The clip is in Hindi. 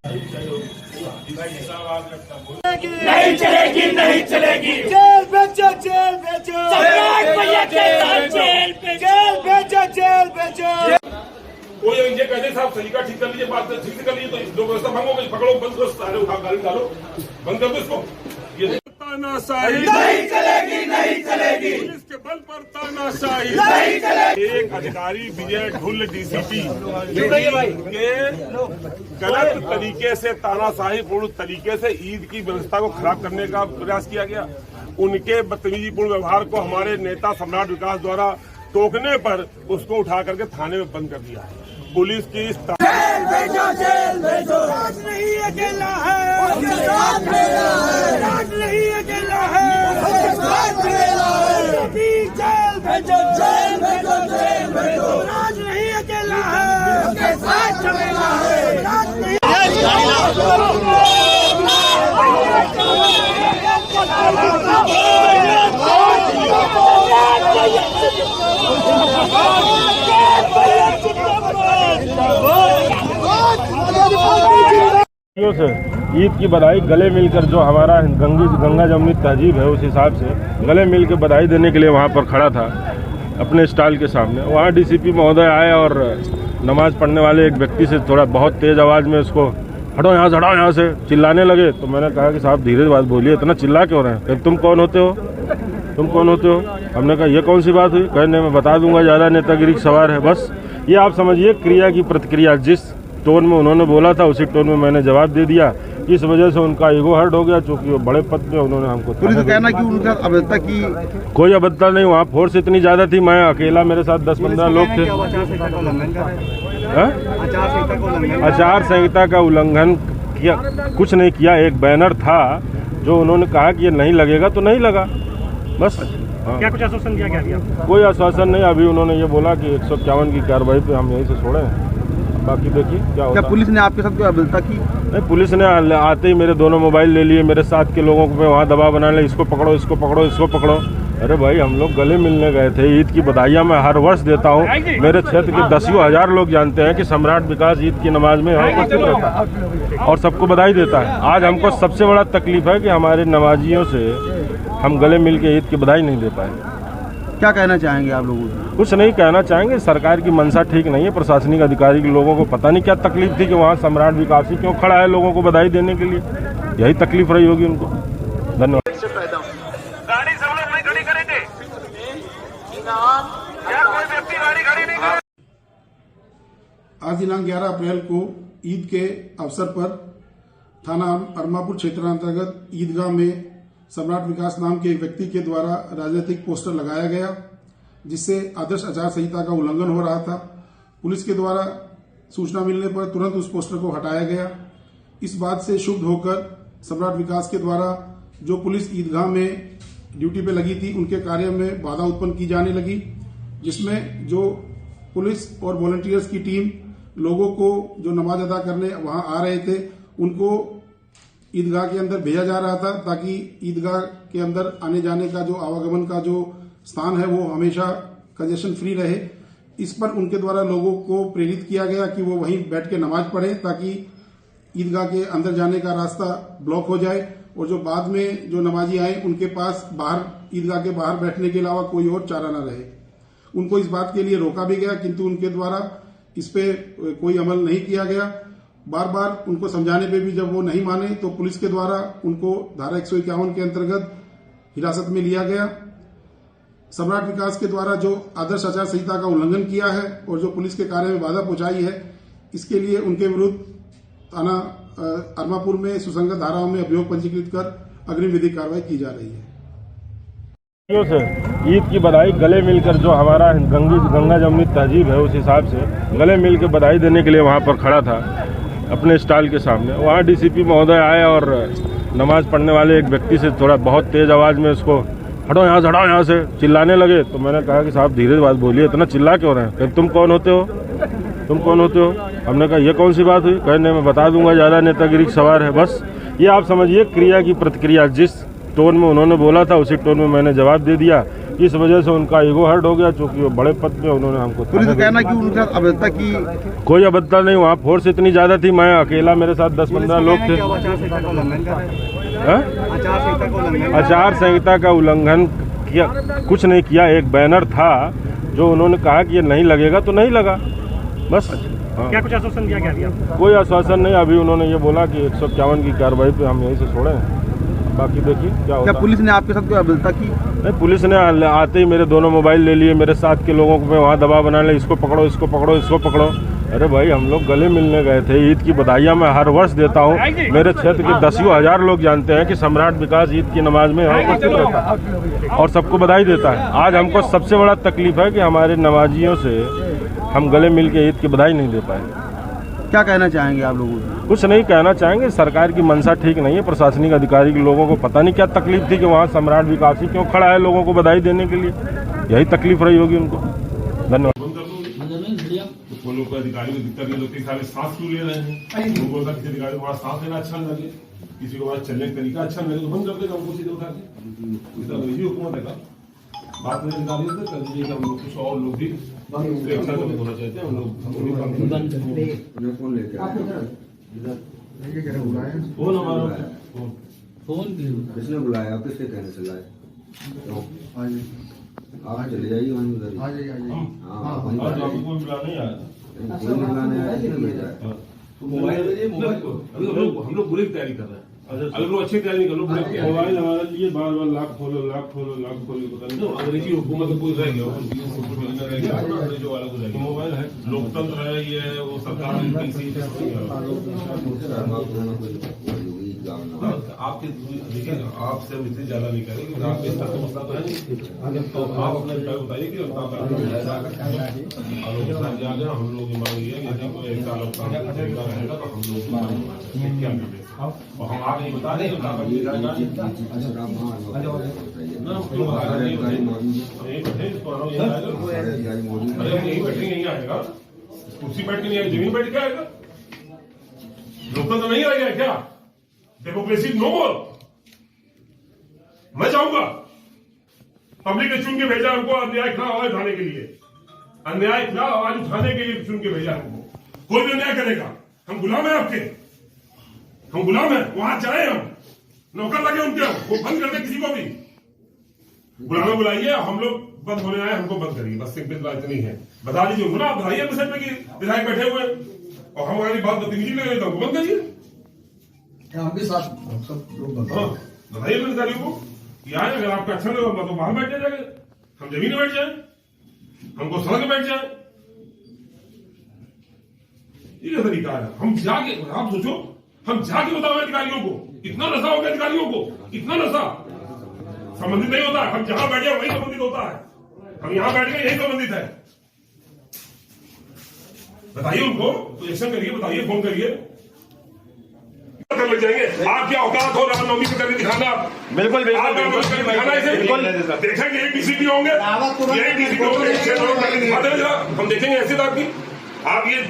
नहीं चलेगी, नहीं चलेगी। जेल भेजो, जेल भेजो। भैया के साथ जेल भेजो, जेल भेजो। वो ये कहते साहब तरीका ठीक कर लीजिए, बात ठीक कर लीजिए, तो दो व्यवस्था भंग हो गई, पकड़ो, बंद करो, सारे उठा गाड़ी डालो, बंद कर दो इसको। ये तानाशाही नहीं चलेगी, नहीं चलेगी। पुलिस के बल पर तानाशाही नहीं चलेगी। एक अधिकारी विजय ढुल डीसीपी के गलत तरीके से तानाशाही पूर्ण तरीके से ईद की व्यवस्था को खराब करने का प्रयास किया गया। उनके बदतमीजीपूर्ण व्यवहार को हमारे नेता सम्राट विकास द्वारा टोकने पर उसको उठा करके थाने में बंद कर दिया है। पुलिस की इस जेल भेजो, जेल भेजो। राज नहीं अकेला है, राज नहीं अकेला है, जेल भेजो, जेल भेजो, जेल भेजो। राज नहीं अकेला है, उसके साथ चलेगा है, राज नहीं। से ईद की बधाई गले मिलकर जो हमारा गंगा जमुनी तहजीब है उस हिसाब से गले मिल के बधाई देने के लिए वहाँ पर खड़ा था अपने स्टॉल के सामने। वहाँ डीसीपी महोदय आए और नमाज पढ़ने वाले एक व्यक्ति से थोड़ा बहुत तेज आवाज़ में उसको हटो यहाँ से, हटाओ यहाँ से चिल्लाने लगे। तो मैंने कहा कि साहब धीरे बात बोलिए, इतना चिल्ला क्यों रहे हैं? फिर तुम कौन होते हो, तुम कौन होते हो? हमने कहा ये कौन सी बात हुई? कहने मैं बता दूंगा, ज़्यादा नेतागिरी सवार है। बस ये आप समझिए क्रिया की प्रतिक्रिया, जिस टोन में उन्होंने बोला था उसी टोन में मैंने जवाब दे दिया। इस वजह से उनका ईगो हर्ट हो गया, चूंकि वो बड़े पद पे उन्होंने हमको। पुलिस का कहना कि उनका अभद्रता की कोई अभद्रता नहीं, वहाँ फोर्स इतनी ज्यादा थी, मैं अकेला, मेरे साथ 10-15 लोग थे। आचार संहिता का उल्लंघन किया कुछ नहीं किया। एक बैनर था जो उन्होंने कहा कि ये नहीं लगेगा तो नहीं लगा, बस। क्या कुछ आश्वासन दिया गया? कोई आश्वासन नहीं। अभी उन्होंने ये बोला कि 151 की कार्रवाई पे हम यहीं से छोड़े हैं, बाकी देखिए क्या होता है। क्या पुलिस ने आपके साथ कोई अभद्रता की? नहीं, पुलिस ने आते ही मेरे दोनों मोबाइल ले लिए, मेरे साथ के लोगों को वहाँ दबाव बना लिया, इसको पकड़ो, इसको पकड़ो, इसको पकड़ो। अरे भाई हम लोग गले मिलने गए थे। ईद की बधाइयाँ मैं हर वर्ष देता हूँ। मेरे क्षेत्र के 10,000 लोग जानते हैं कि सम्राट विकास ईद की नमाज में यहाँ उपस्थित रहता है और सबको बधाई देता है। आज हमको सबसे बड़ा तकलीफ है कि हमारे नमाजियों से हम गले मिल के ईद की बधाई नहीं दे पाए। क्या कहना चाहेंगे आप लोगों को? कुछ नहीं कहना चाहेंगे, सरकार की मंशा ठीक नहीं है। प्रशासनिक अधिकारी के लोगों को पता नहीं क्या तकलीफ थी कि वहाँ सम्राट विकास क्यों खड़ा है लोगों को बधाई देने के लिए। यही तकलीफ रही होगी उनको। धन्यवाद। गाड़ी सब लोग नहीं खड़ी करेंगे, क्या कोई व्यक्ति गाड़ी खड़ी नहीं करे? आज दिनांक 11 अप्रैल को ईद के अवसर पर थाना अरमापुर क्षेत्रांतर्गत ईदगाह में सम्राट विकास नाम के एक व्यक्ति के द्वारा राजनीतिक पोस्टर लगाया गया, जिससे आदर्श आचार संहिता का उल्लंघन हो रहा था। पुलिस के द्वारा सूचना मिलने पर तुरंत उस पोस्टर को हटाया गया। इस बात से क्षुब्ध होकर सम्राट विकास के द्वारा जो पुलिस ईदगाह में ड्यूटी पे लगी थी उनके कार्य में बाधा उत्पन्न की जाने लगी, जिसमें जो पुलिस और वॉलंटियर्स की टीम लोगों को जो नमाज अदा करने वहां आ रहे थे उनको ईदगाह के अंदर भेजा जा रहा था, ताकि ईदगाह के अंदर आने जाने का जो आवागमन का जो स्थान है वो हमेशा कंजेशन फ्री रहे। इस पर उनके द्वारा लोगों को प्रेरित किया गया कि वो वहीं बैठ के नमाज पढ़े, ताकि ईदगाह के अंदर जाने का रास्ता ब्लॉक हो जाए और जो बाद में जो नमाजी आए उनके पास बाहर ईदगाह के बाहर बैठने के अलावा कोई और चारा न रहे। उनको इस बात के लिए रोका भी गया, किंतु उनके द्वारा इस पे कोई अमल नहीं किया गया। बार बार उनको समझाने पे भी जब वो नहीं माने तो पुलिस के द्वारा उनको धारा 151 के अंतर्गत हिरासत में लिया गया। सम्राट विकास के द्वारा जो आदर्श आचार संहिता का उल्लंघन किया है और जो पुलिस के कार्य में बाधा पहुंचाई है, इसके लिए उनके विरुद्ध थाना अरमापुर में सुसंगत धाराओं में अभियोग पंजीकृत कर अग्रिम विधिक कार्रवाई की जा रही है। से ईद की बधाई गले मिलकर जो हमारा गंगा जमुनी तहजीब है उस हिसाब से गले मिल के बधाई देने के लिए वहाँ पर खड़ा था अपने स्टॉल के सामने। वहाँ डीसीपी महोदय आए और नमाज पढ़ने वाले एक व्यक्ति से थोड़ा बहुत तेज आवाज़ में उसको हटो यहाँ से, हटाओ यहाँ से चिल्लाने लगे। तो मैंने कहा कि साहब धीरे बात बोलिए, इतना चिल्ला क्यों रहे हैं? फिर तुम कौन होते हो, तुम कौन होते हो? हमने कहा ये कौन सी बात हुई? कहने मैं बता दूंगा, ज़्यादा नेतागिरी सवार है। बस ये आप समझिए क्रिया की प्रतिक्रिया, जिस टोन में उन्होंने बोला था उसी टोन में मैंने जवाब दे दिया। इस वजह से उनका ईगो हर्ट हो गया, चूंकि वो बड़े पद पे उन्होंने हमको पुलिस का कहना है कि उनके साथ अभद्रता की। कोई अभद्रता नहीं, वहाँ फोर्स इतनी ज्यादा थी, मैं अकेला, मेरे साथ 10-15 लोग थे। हाँ? आचार संहिता का उल्लंघन किया, कुछ नहीं किया। एक बैनर था जो उन्होंने कहा कि ये नहीं लगेगा तो नहीं लगा, बस। हाँ। क्या कुछ आश्वासन दिया गया अभी आपको? कोई आश्वासन नहीं, अभी उन्होंने ये बोला कि 151 की कार्रवाई पे हम यहीं से छोड़े हैं, बाकी देखिए क्या होता है। पुलिस ने आपके साथ कोई अभद्रता की? नहीं, पुलिस ने आते ही मेरे दोनों मोबाइल ले लिए, मेरे साथ के लोगों को मैं वहाँ दबाव बना ले, इसको पकड़ो, इसको पकड़ो, इसको पकड़ो। अरे भाई, हम लोग गले मिलने गए थे। ईद की बधाइयाँ मैं हर वर्ष देता हूँ, मेरे क्षेत्र के 10,000 लोग जानते हैं कि सम्राट विकास ईद की नमाज में यहाँ उपस्थित रहता है और सबको बधाई देता है। आज हमको सबसे बड़ा तकलीफ है कि हमारे नमाजियों से हम गले मिल के ईद की बधाई नहीं दे पाए। क्या कहना चाहेंगे आप लोगों को? कुछ नहीं कहना चाहेंगे, सरकार की मंशा ठीक नहीं है। प्रशासनिक अधिकारी के लोगों को पता नहीं क्या तकलीफ थी कि वहाँ सम्राट विकास क्यों खड़ा है लोगों को बधाई देने के लिए, यही तकलीफ रही होगी उनको। धन्यवाद। वो लोग अधिकारी को दिक्कत नहीं होती, सारे सांस क्यों ले रहे हैं? वो बोलता किसी अधिकारी को वहाँ सांस लेना अच्छा नहीं लगे, किसी को वहाँ चलने का तरीका अच्छा नहीं लगे तो बंद कर देगा हमको सीधे उठा के। अंग्रेजी हुकूमत है का बात नहीं निकाली तो कर दीजिएगा। हम लोग कुछ और लोग भी अच्छा होना चाहते हैं, हम लोग फोन हमारा फोन किसने बुलाया? आप किसके कहने से लाए? आप चले जाइए वहीं उधर ही। हाँ, आपको कोई बुला नहीं आया? कोई नहीं बुलाने आया, किसने भेजा है? हम लोग बुरे की तैयारी कर रहे हैं। अगर लोग अच्छी तैयारी नहीं कर लो, मोबाइल हमारे लिए बार बार लाख खोलो, लाख खोलो, लाख खोलो, पता नहीं। अंग्रेजी हुकूमत कोई रह गया, अंग्रेजों वाला को रह गया। मोबाइल है, लोकतंत्र है, ये वो सरकार आपके देखिए, आपसे हम इतनी ज्यादा नहीं करेंगे, आपके स्तर का मसला तो है नहीं, तो आप अपना विचार बताइए कि हम लोग मांग लिया यदि कोई 1 साल रहेगा तो हम लोग क्या करें, और हम आगे बता दें यही बैठेंगे, यही आएगा, कुर्सी बैठ के नहीं आएगा, जमीन बैठ के आएगा। लोकतंत्र नहीं रह गया क्या? डेमोक्रेसी नो मोर। मैं चाहूंगा पब्लिक ने चुन के भेजा हमको अन्याय खिलाफ आवाज उठाने के लिए, अन्याय खिलाफ आवाज उठाने के लिए चुन के भेजा हमको। कोई भी अन्याय करेगा, हम गुलाम है आपके, हम गुलाम है। वहां जाए, हम नौकर लगे उनके, वो बंद कर दे किसी को भी। बुलाना बुलाइए, हम लोग बंद होने आए, हमको बंद करिए, बस सिंपल बात इतनी है। बता दीजिए ना, बताइए विषय में कि विधायक बैठे हुए और हमारी बात बदतमीजी लग रही, तो हमको बंद करिए। आपके साथ सब लोग बताइए अधिकारियों को कि आए, अगर आपका अच्छा लगा तो बाहर बैठ जाएगा, हम जमीन में बैठ जाए, हमको सड़क में बैठ जाए। ये तरीका है। हम जाके, आप सोचो, हम जाके बताओ अधिकारियों को, इतना नशा हो गया अधिकारियों को, इतना नशा संबंधित नहीं होता है। हम जहां बैठे वही संबंधित होता है, हम यहां बैठ गए यही संबंधित है। बताइए उनको, तो एक्शन करिए, बताइए, फोन करिए, लग जाएंगे। आप क्या औकात हो रामनवमी को करके दिखाना? बिल्कुल दिखाना इसे, देखेंगे एक डीसीपी होंगे, हम देखेंगे ऐसे आप ये